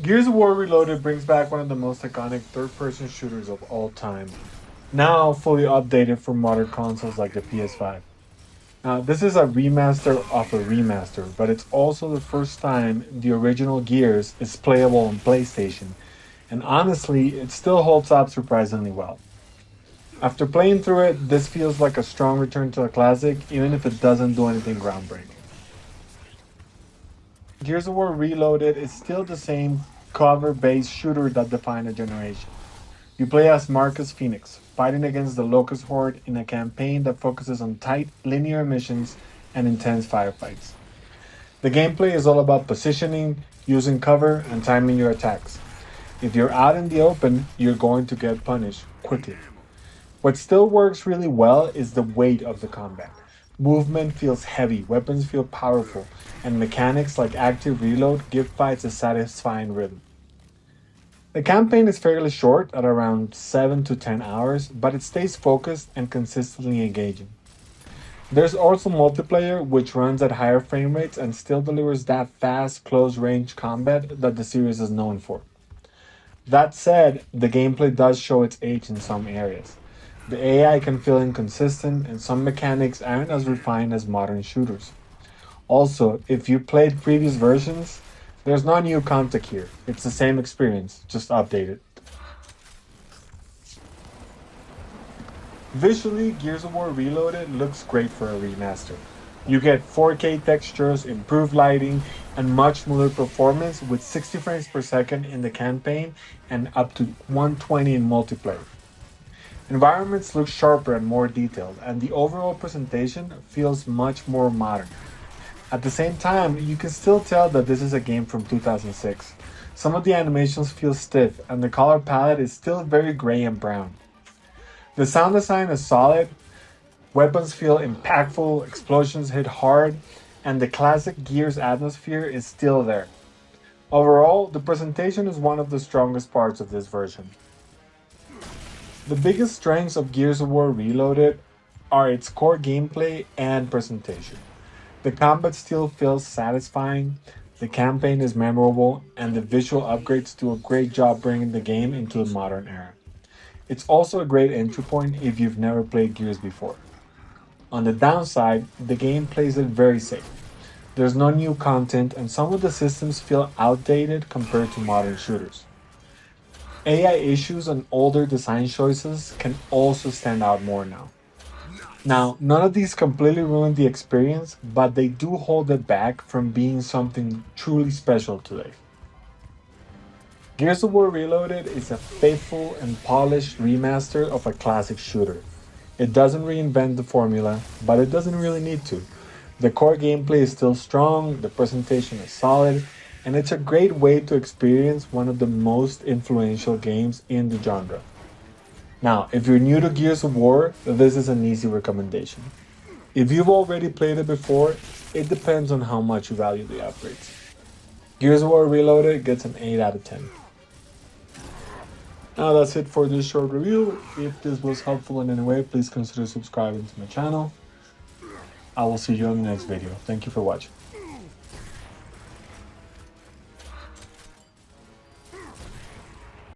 Gears of War Reloaded brings back one of the most iconic third-person shooters of all time, now fully updated for modern consoles like the PS5. Now, this is a remaster of a remaster, but it's also the first time the original Gears is playable on PlayStation, and honestly, it still holds up surprisingly well. After playing through it, this feels like a strong return to a classic, even if it doesn't do anything groundbreaking. Gears of War Reloaded is still the same cover based shooter that defined a generation. You play as Marcus Phoenix, fighting against the Locust Horde in a campaign that focuses on tight, linear missions and intense firefights. The gameplay is all about positioning, using cover, and timing your attacks. If you're out in the open, you're going to get punished quickly. What still works really well is the weight of the combat. Movement feels heavy, weapons feel powerful, and mechanics like active reload give fights a satisfying rhythm. The campaign is fairly short at around 7 to 10 hours, but it stays focused and consistently engaging. There's also multiplayer, which runs at higher frame rates and still delivers that fast, close range combat that the series is known for. That said, the gameplay does show its age in some areas. The AI can feel inconsistent, and some mechanics aren't as refined as modern shooters. Also, if you played previous versions, there's no new content here. It's the same experience, just updated. Visually, Gears of War Reloaded looks great for a remaster. You get 4K textures, improved lighting, and much smoother performance with 60 frames per second in the campaign and up to 120 in multiplayer. Environments look sharper and more detailed, and the overall presentation feels much more modern. At the same time, you can still tell that this is a game from 2006. Some of the animations feel stiff, and the color palette is still very gray and brown. The sound design is solid, weapons feel impactful, explosions hit hard, and the classic Gears atmosphere is still there. Overall, the presentation is one of the strongest parts of this version. The biggest strengths of Gears of War Reloaded are its core gameplay and presentation. The combat still feels satisfying, the campaign is memorable, and the visual upgrades do a great job bringing the game into the modern era. It's also a great entry point if you've never played Gears before. On the downside, the game plays it very safe. There's no new content, and some of the systems feel outdated compared to modern shooters. AI issues and older design choices can also stand out more now. Now, none of these completely ruin the experience, but they do hold it back from being something truly special today. Gears of War Reloaded is a faithful and polished remaster of a classic shooter. It doesn't reinvent the formula, but it doesn't really need to. The core gameplay is still strong, the presentation is solid, and it's a great way to experience one of the most influential games in the genre. Now, if you're new to Gears of War, this is an easy recommendation. If you've already played it before, it depends on how much you value the upgrades. Gears of War Reloaded gets an 8 out of 10. Now that's it for this short review. If this was helpful in any way, please consider subscribing to my channel. I will see you on the next video. Thank you for watching.